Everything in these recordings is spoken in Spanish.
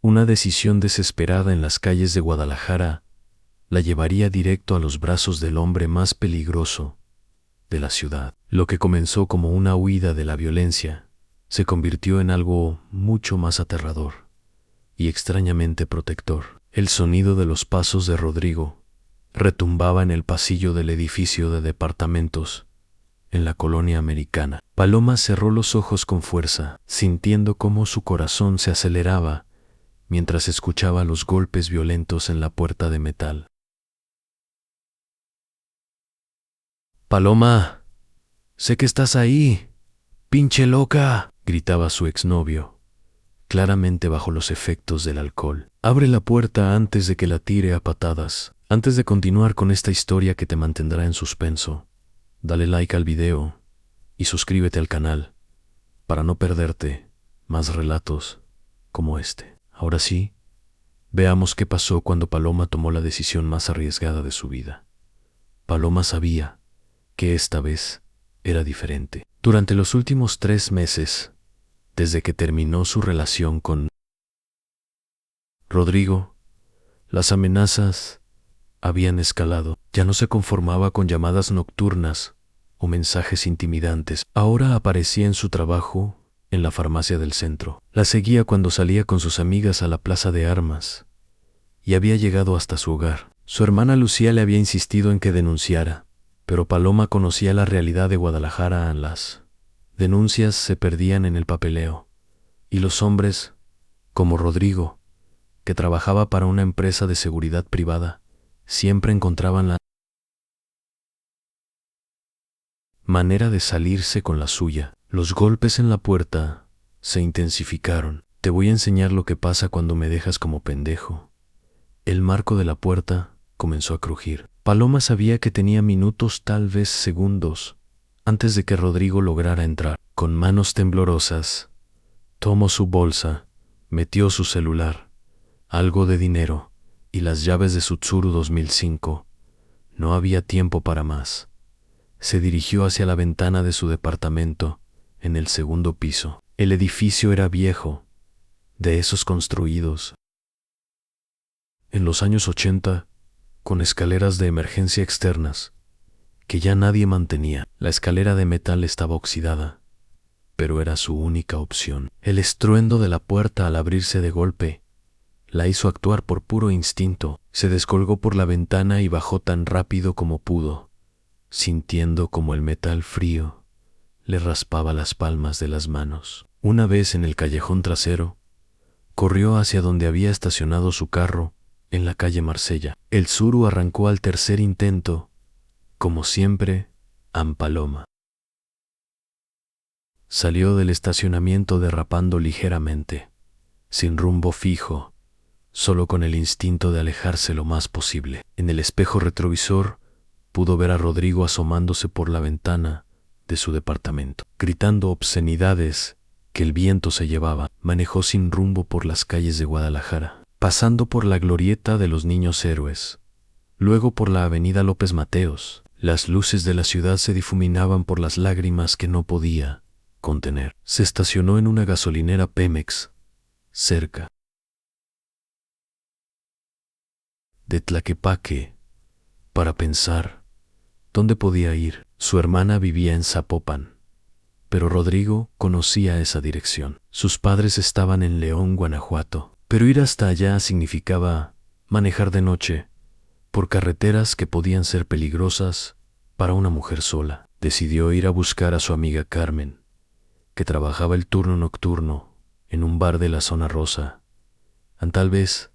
Una decisión desesperada en las calles de Guadalajara la llevaría directo a los brazos del hombre más peligroso de la ciudad. Lo que comenzó como una huida de la violencia se convirtió en algo mucho más aterrador y extrañamente protector. El sonido de los pasos de Rodrigo retumbaba en el pasillo del edificio de departamentos en la colonia americana. Paloma cerró los ojos con fuerza, sintiendo cómo su corazón se aceleraba mientras escuchaba los golpes violentos en la puerta de metal. «Paloma, sé que estás ahí, pinche loca», gritaba su exnovio, claramente bajo los efectos del alcohol. «Abre la puerta antes de que la tire a patadas». Antes de continuar con esta historia que te mantendrá en suspenso, dale like al video y suscríbete al canal para no perderte más relatos como este. Ahora sí, veamos qué pasó cuando Paloma tomó la decisión más arriesgada de su vida. Paloma sabía que esta vez era diferente. Durante los últimos 3 meses, desde que terminó su relación con Rodrigo, las amenazas habían escalado. Ya no se conformaba con llamadas nocturnas o mensajes intimidantes. Ahora aparecía en su trabajo en la farmacia del centro. La seguía cuando salía con sus amigas a la plaza de armas y había llegado hasta su hogar. Su hermana Lucía le había insistido en que denunciara, pero Paloma conocía la realidad de Guadalajara. Las denuncias se perdían en el papeleo y los hombres, como Rodrigo, que trabajaba para una empresa de seguridad privada, siempre encontraban la manera de salirse con la suya. Los golpes en la puerta se intensificaron. «Te voy a enseñar lo que pasa cuando me dejas como pendejo». El marco de la puerta comenzó a crujir. Paloma sabía que tenía minutos, tal vez segundos, antes de que Rodrigo lograra entrar. Con manos temblorosas, tomó su bolsa, metió su celular, algo de dinero y las llaves de su Tsuru 2005. No había tiempo para más. Se dirigió hacia la ventana de su departamento en el segundo piso. El edificio era viejo, de esos construidos en los años 80, con escaleras de emergencia externas, que ya nadie mantenía. La escalera de metal estaba oxidada, pero era su única opción. El estruendo de la puerta al abrirse de golpe la hizo actuar por puro instinto. Se descolgó por la ventana y bajó tan rápido como pudo, sintiendo como el metal frío le raspaba las palmas de las manos. Una vez en el callejón trasero, corrió hacia donde había estacionado su carro en la calle Marsella. El Tsuru arrancó al tercer intento, como siempre, a Paloma. Salió del estacionamiento derrapando ligeramente, sin rumbo fijo, solo con el instinto de alejarse lo más posible. En el espejo retrovisor pudo ver a Rodrigo asomándose por la ventana de su departamento, gritando obscenidades que el viento se llevaba. Manejó sin rumbo por las calles de Guadalajara, pasando por la glorieta de los Niños Héroes, luego por la avenida López Mateos. Las luces de la ciudad se difuminaban por las lágrimas que no podía contener. Se estacionó en una gasolinera Pemex, cerca de Tlaquepaque, para pensar dónde podía ir. Su hermana vivía en Zapopan, pero Rodrigo conocía esa dirección. Sus padres estaban en León, Guanajuato, pero ir hasta allá significaba manejar de noche por carreteras que podían ser peligrosas para una mujer sola. Decidió ir a buscar a su amiga Carmen, que trabajaba el turno nocturno en un bar de la zona rosa. Tal vez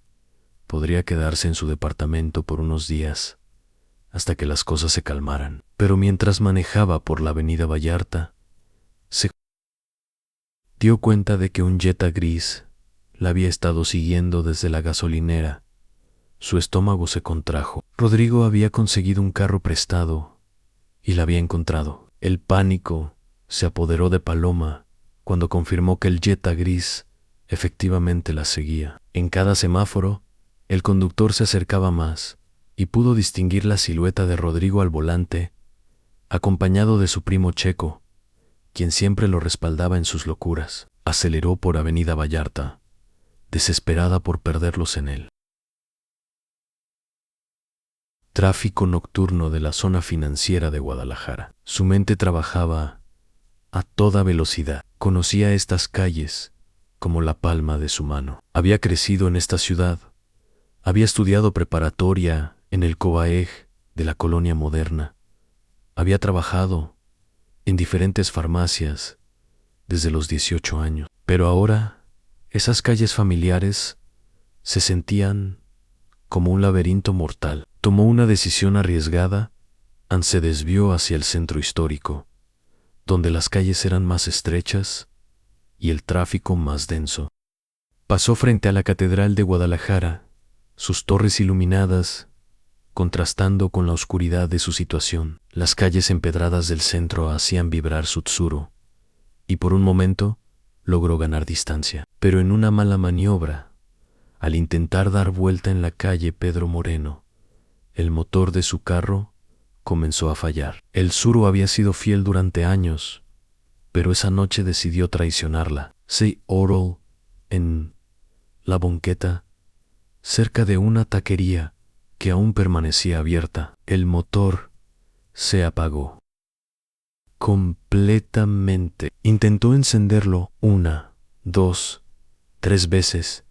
podría quedarse en su departamento por unos días hasta que las cosas se calmaran. Pero mientras manejaba por la avenida Vallarta, se dio cuenta de que un Jetta gris la había estado siguiendo desde la gasolinera. Su estómago se contrajo. Rodrigo había conseguido un carro prestado y la había encontrado. El pánico se apoderó de Paloma cuando confirmó que el Jetta gris efectivamente la seguía. En cada semáforo, el conductor se acercaba más y pudo distinguir la silueta de Rodrigo al volante, acompañado de su primo Checo, quien siempre lo respaldaba en sus locuras. Aceleró por Avenida Vallarta, desesperada por perderlos en él. Tráfico nocturno de la zona financiera de Guadalajara. Su mente trabajaba a toda velocidad. Conocía estas calles como la palma de su mano. Había crecido en esta ciudad. Había estudiado preparatoria en el Cobaeg de la colonia moderna. Había trabajado en diferentes farmacias desde los 18 años. Pero ahora, esas calles familiares se sentían como un laberinto mortal. Tomó una decisión arriesgada, se desvió hacia el centro histórico, donde las calles eran más estrechas y el tráfico más denso. Pasó frente a la Catedral de Guadalajara, sus torres iluminadas, contrastando con la oscuridad de su situación. Las calles empedradas del centro hacían vibrar su tsuro, y por un momento logró ganar distancia. Pero en una mala maniobra, al intentar dar vuelta en la calle Pedro Moreno, el motor de su carro comenzó a fallar. El tsuro había sido fiel durante años, pero esa noche decidió traicionarla. Se oró en la banqueta, cerca de una taquería que aún permanecía abierta. El motor se apagó completamente. Intentó encenderlo 1, 2, 3 veces.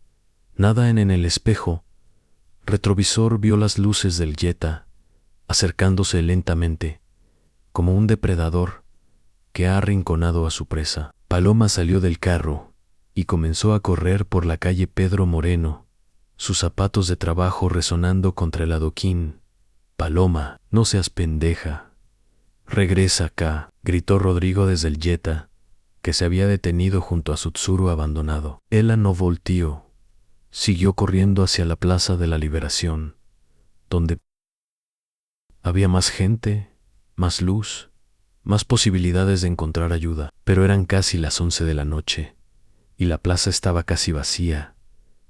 Nada en el espejo retrovisor vio las luces del Jetta acercándose lentamente, como un depredador que ha arrinconado a su presa. Paloma salió del carro y comenzó a correr por la calle Pedro Moreno, sus zapatos de trabajo resonando contra el adoquín. «Paloma, no seas pendeja. Regresa acá», gritó Rodrigo desde el Jetta, que se había detenido junto a su tsuro abandonado. Ella no volteó. Siguió corriendo hacia la Plaza de la Liberación, donde había más gente, más luz, más posibilidades de encontrar ayuda. Pero eran casi las 11 de la noche, y la plaza estaba casi vacía,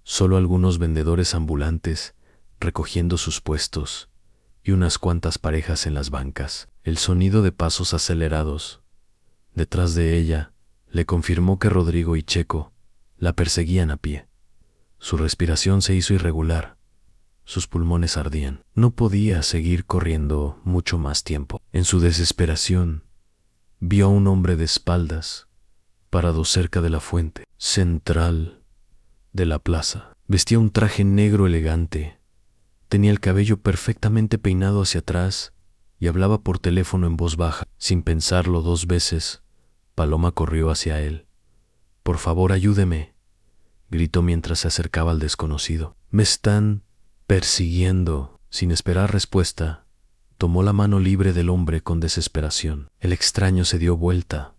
solo algunos vendedores ambulantes recogiendo sus puestos, y unas cuantas parejas en las bancas. El sonido de pasos acelerados detrás de ella le confirmó que Rodrigo y Checo la perseguían a pie. Su respiración se hizo irregular. Sus pulmones ardían. No podía seguir corriendo mucho más tiempo. En su desesperación, vio a un hombre de espaldas, parado cerca de la fuente central de la plaza. Vestía un traje negro elegante. Tenía el cabello perfectamente peinado hacia atrás y hablaba por teléfono en voz baja. Sin pensarlo 2 veces, Paloma corrió hacia él. «Por favor, ayúdeme», gritó mientras se acercaba al desconocido. «Me están persiguiendo». Sin esperar respuesta, tomó la mano libre del hombre con desesperación. El extraño se dio vuelta,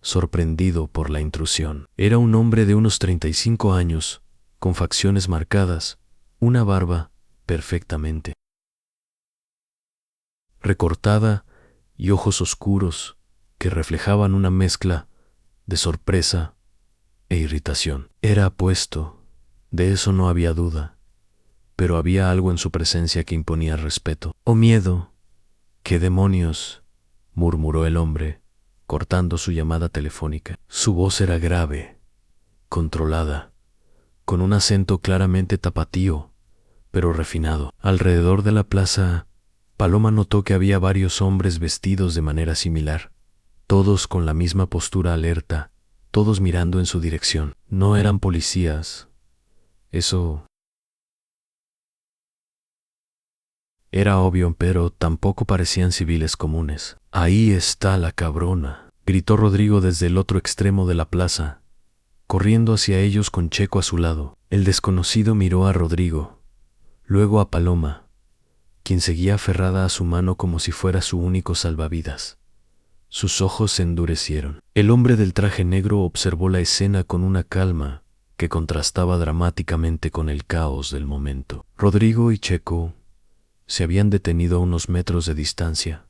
sorprendido por la intrusión. Era un hombre de unos 35 años, con facciones marcadas, una barba perfectamente recortada y ojos oscuros que reflejaban una mezcla de sorpresa e irritación. Era apuesto, de eso no había duda, pero había algo en su presencia que imponía respeto. «Oh miedo, qué demonios», murmuró el hombre, cortando su llamada telefónica. Su voz era grave, controlada, con un acento claramente tapatío, pero refinado. Alrededor de la plaza, Paloma notó que había varios hombres vestidos de manera similar, todos con la misma postura alerta, todos mirando en su dirección. No eran policías. Eso era obvio, pero tampoco parecían civiles comunes. «Ahí está la cabrona», gritó Rodrigo desde el otro extremo de la plaza, corriendo hacia ellos con Checo a su lado. El desconocido miró a Rodrigo, luego a Paloma, quien seguía aferrada a su mano como si fuera su único salvavidas. Sus ojos se endurecieron. El hombre del traje negro observó la escena con una calma que contrastaba dramáticamente con el caos del momento. Rodrigo y Checo se habían detenido a unos metros de distancia,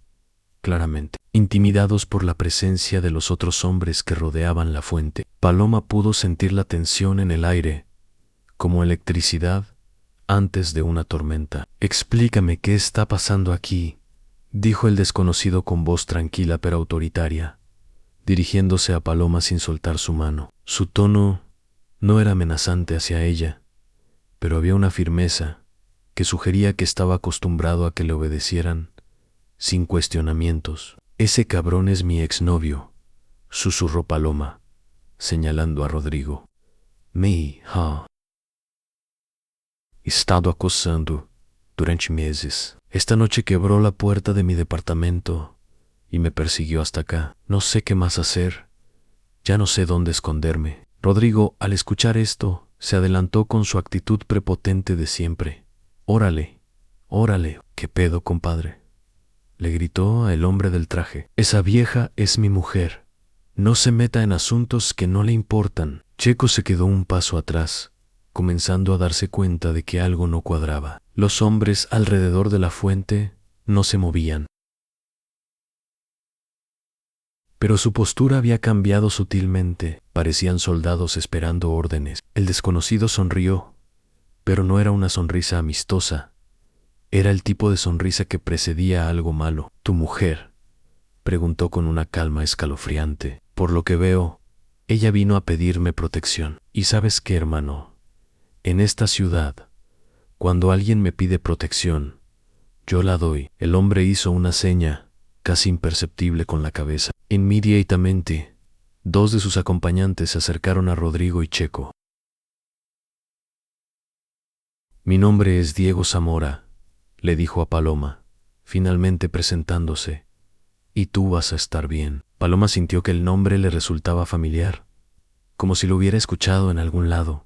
claramente, intimidados por la presencia de los otros hombres que rodeaban la fuente. Paloma pudo sentir la tensión en el aire, como electricidad antes de una tormenta. «Explícame qué está pasando aquí», dijo el desconocido con voz tranquila pero autoritaria, dirigiéndose a Paloma sin soltar su mano. Su tono No era amenazante hacia ella, pero había una firmeza que sugería que estaba acostumbrado a que le obedecieran sin cuestionamientos. Ese cabrón es mi exnovio, susurró Paloma, señalando a Rodrigo. Me ha estado acosando durante meses. Esta noche quebró la puerta de mi departamento y me persiguió hasta acá. No sé qué más hacer. Ya no sé dónde esconderme. Rodrigo, al escuchar esto, se adelantó con su actitud prepotente de siempre. Órale, órale, ¿qué pedo, compadre?, le gritó el hombre del traje. Esa vieja es mi mujer. No se meta en asuntos que no le importan. Checo se quedó un paso atrás, comenzando a darse cuenta de que algo no cuadraba. Los hombres alrededor de la fuente no se movían, pero su postura había cambiado sutilmente. Parecían soldados esperando órdenes. El desconocido sonrió, pero no era una sonrisa amistosa. Era el tipo de sonrisa que precedía a algo malo. ¿Tu mujer?, preguntó con una calma escalofriante. Por lo que veo, ella vino a pedirme protección. ¿Y sabes qué, hermano? En esta ciudad, cuando alguien me pide protección, yo la doy. El hombre hizo una seña, casi imperceptible, con la cabeza. Inmediatamente, dos de sus acompañantes se acercaron a Rodrigo y Checo. Mi nombre es Diego Zamora, le dijo a Paloma, finalmente presentándose. Y tú vas a estar bien. Paloma sintió que el nombre le resultaba familiar, como si lo hubiera escuchado en algún lado,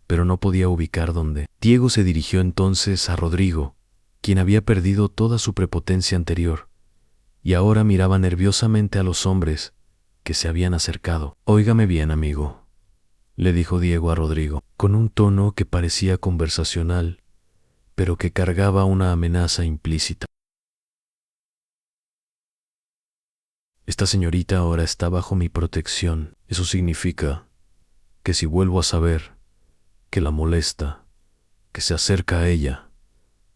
pero no podía ubicar dónde. Diego se dirigió entonces a Rodrigo, quien había perdido toda su prepotencia anterior, y ahora miraba nerviosamente a los hombres que se habían acercado. Óigame bien, amigo, le dijo Diego a Rodrigo, con un tono que parecía conversacional, pero que cargaba una amenaza implícita. Esta señorita ahora está bajo mi protección. Eso significa que si vuelvo a saber que la molesta, que se acerca a ella,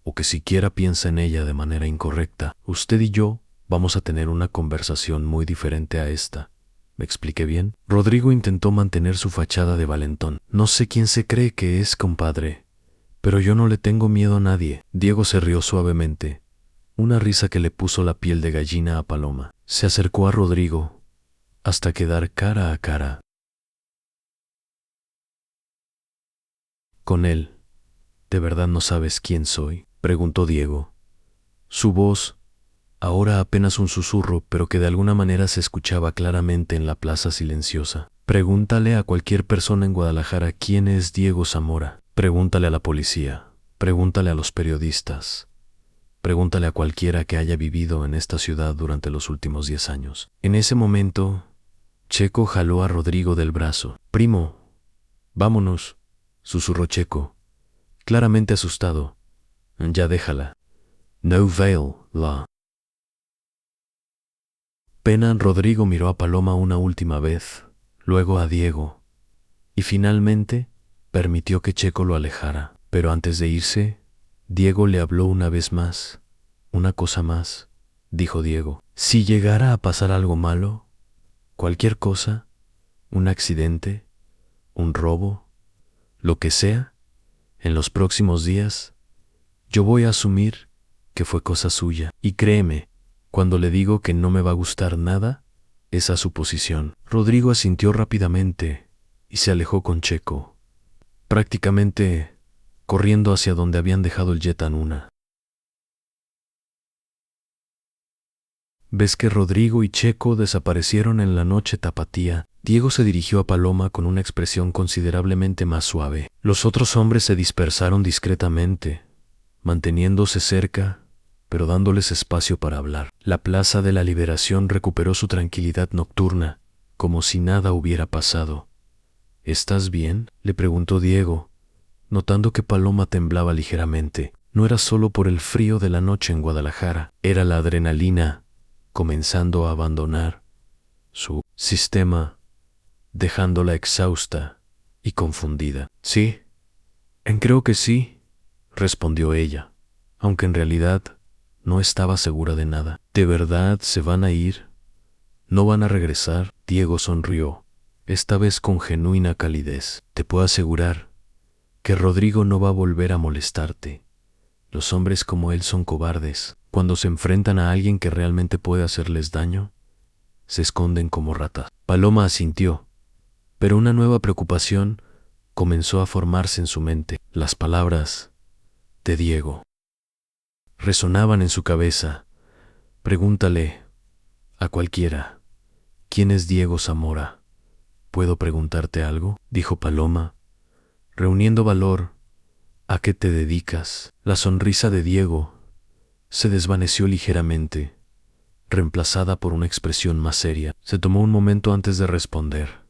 o que siquiera piensa en ella de manera incorrecta, usted y yo vamos a tener una conversación muy diferente a esta. ¿Me expliqué bien? Rodrigo intentó mantener su fachada de valentón. No sé quién se cree que es, compadre, pero yo no le tengo miedo a nadie. Diego se rió suavemente, una risa que le puso la piel de gallina a Paloma. Se acercó a Rodrigo hasta quedar cara a cara con él. ¿De verdad no sabes quién soy?, preguntó Diego. Su voz, ahora apenas un susurro, pero que de alguna manera se escuchaba claramente en la plaza silenciosa. Pregúntale a cualquier persona en Guadalajara quién es Diego Zamora. Pregúntale a la policía. Pregúntale a los periodistas. Pregúntale a cualquiera que haya vivido en esta ciudad durante los últimos 10 años. En ese momento, Checo jaló a Rodrigo del brazo. Primo, vámonos, susurró Checo, claramente asustado. Ya déjala. No veil la pena. Rodrigo miró a Paloma una última vez, luego a Diego, y finalmente permitió que Checo lo alejara. Pero antes de irse, Diego le habló una vez más. Una cosa más, dijo Diego. Si llegara a pasar algo malo, cualquier cosa, un accidente, un robo, lo que sea, en los próximos días, yo voy a asumir que fue cosa suya. Y créeme, cuando le digo que no me va a gustar nada, esa suposición. Rodrigo asintió rápidamente y se alejó con Checo, prácticamente corriendo hacia donde habían dejado el Jet Anuna. ¿Ves que Rodrigo y Checo desaparecieron en la noche tapatía? Diego se dirigió a Paloma con una expresión considerablemente más suave. Los otros hombres se dispersaron discretamente, manteniéndose cerca, pero dándoles espacio para hablar. La Plaza de la Liberación recuperó su tranquilidad nocturna, como si nada hubiera pasado. ¿Estás bien?, le preguntó Diego, notando que Paloma temblaba ligeramente. No era solo por el frío de la noche en Guadalajara, era la adrenalina comenzando a abandonar su sistema, dejándola exhausta y confundida. Sí, creo que sí, respondió ella, aunque en realidad no estaba segura de nada. ¿De verdad se van a ir? ¿No van a regresar? Diego sonrió, esta vez con genuina calidez. Te puedo asegurar que Rodrigo no va a volver a molestarte. Los hombres como él son cobardes. Cuando se enfrentan a alguien que realmente puede hacerles daño, se esconden como ratas. Paloma asintió, pero una nueva preocupación comenzó a formarse en su mente. Las palabras de Diego resonaban en su cabeza. Pregúntale a cualquiera, ¿quién es Diego Zamora? ¿Puedo preguntarte algo?, dijo Paloma, reuniendo valor. ¿A qué te dedicas? La sonrisa de Diego se desvaneció ligeramente, reemplazada por una expresión más seria. Se tomó un momento antes de responder,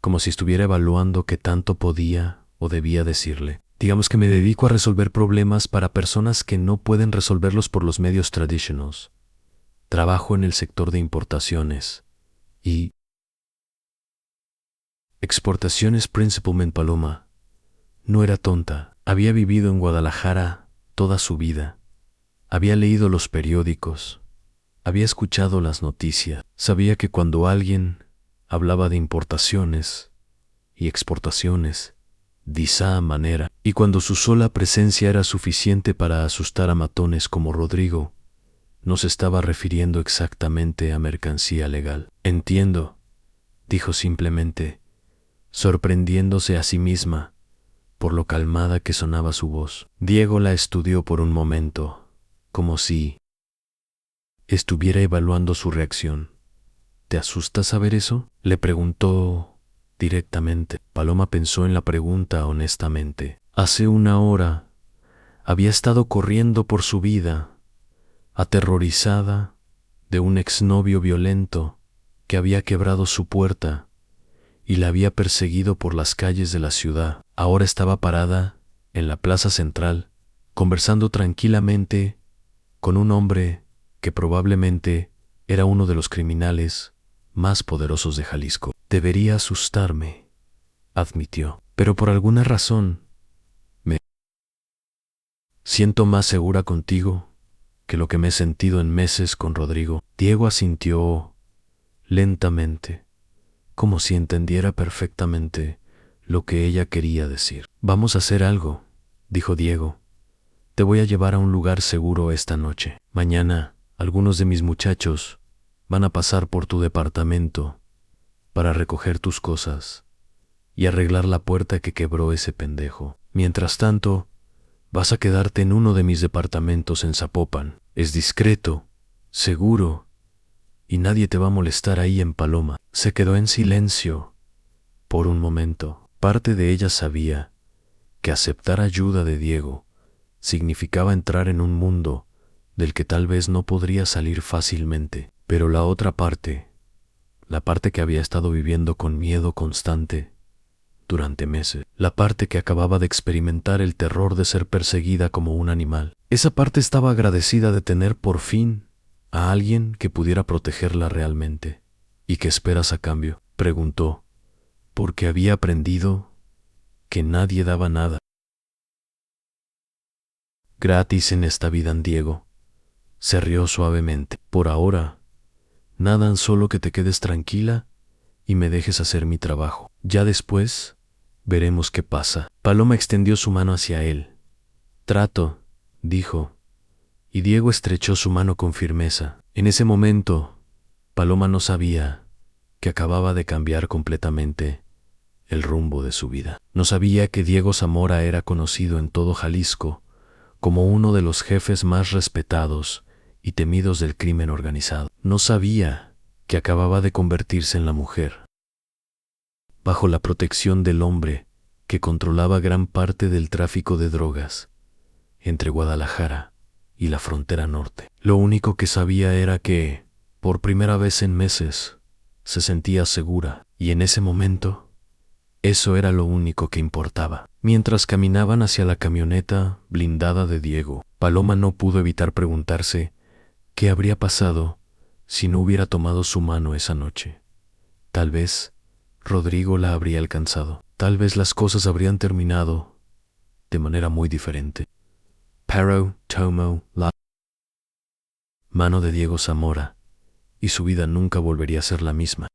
como si estuviera evaluando qué tanto podía o debía decirle. Digamos que me dedico a resolver problemas para personas que no pueden resolverlos por los medios tradicionales. Trabajo en el sector de importaciones y exportaciones principalmente. Paloma no era tonta. Había vivido en Guadalajara toda su vida. Había leído los periódicos. Había escuchado las noticias. Sabía que cuando alguien hablaba de importaciones y exportaciones, de esa manera, y cuando su sola presencia era suficiente para asustar a matones como Rodrigo, no se estaba refiriendo exactamente a mercancía legal. Entiendo, dijo simplemente, sorprendiéndose a sí misma por lo calmada que sonaba su voz. Diego la estudió por un momento, como si estuviera evaluando su reacción. ¿Te asusta saber eso?, le preguntó directamente. Paloma pensó en la pregunta honestamente. Hace una hora había estado corriendo por su vida, aterrorizada de un exnovio violento que había quebrado su puerta y la había perseguido por las calles de la ciudad. Ahora estaba parada en la plaza central, conversando tranquilamente con un hombre que probablemente era uno de los criminales más poderosos de Jalisco. Debería asustarme, admitió, pero por alguna razón me siento más segura contigo que lo que me he sentido en meses con Rodrigo. Diego asintió lentamente, como si entendiera perfectamente lo que ella quería decir. Vamos a hacer algo, dijo Diego. Te voy a llevar a un lugar seguro esta noche. Mañana, algunos de mis muchachos van a pasar por tu departamento para recoger tus cosas y arreglar la puerta que quebró ese pendejo. Mientras tanto, vas a quedarte en uno de mis departamentos en Zapopan. Es discreto, seguro, y nadie te va a molestar ahí en Paloma. Se quedó en silencio por un momento. Parte de ella sabía que aceptar ayuda de Diego significaba entrar en un mundo del que tal vez no podría salir fácilmente, pero la otra parte, la parte que había estado viviendo con miedo constante durante meses, la parte que acababa de experimentar el terror de ser perseguida como un animal, esa parte estaba agradecida de tener por fin a alguien que pudiera protegerla realmente. ¿Y qué esperas a cambio?, preguntó, porque había aprendido que nadie daba nada gratis en esta vida. Diego se rió suavemente. Por ahora, nada, solo que te quedes tranquila y me dejes hacer mi trabajo. Ya después, veremos qué pasa. Paloma extendió su mano hacia él. Trato, dijo, y Diego estrechó su mano con firmeza. En ese momento, Paloma no sabía que acababa de cambiar completamente el rumbo de su vida. No sabía que Diego Zamora era conocido en todo Jalisco como uno de los jefes más respetados y temidos del crimen organizado. No sabía que acababa de convertirse en la mujer bajo la protección del hombre que controlaba gran parte del tráfico de drogas entre Guadalajara y la frontera norte. Lo único que sabía era que, por primera vez en meses, se sentía segura, y en ese momento, eso era lo único que importaba. Mientras caminaban hacia la camioneta blindada de Diego, Paloma no pudo evitar preguntarse qué habría pasado si no hubiera tomado su mano esa noche. Tal vez Rodrigo la habría alcanzado. Tal vez las cosas habrían terminado de manera muy diferente. Pero tomó la mano de Diego Zamora y su vida nunca volvería a ser la misma.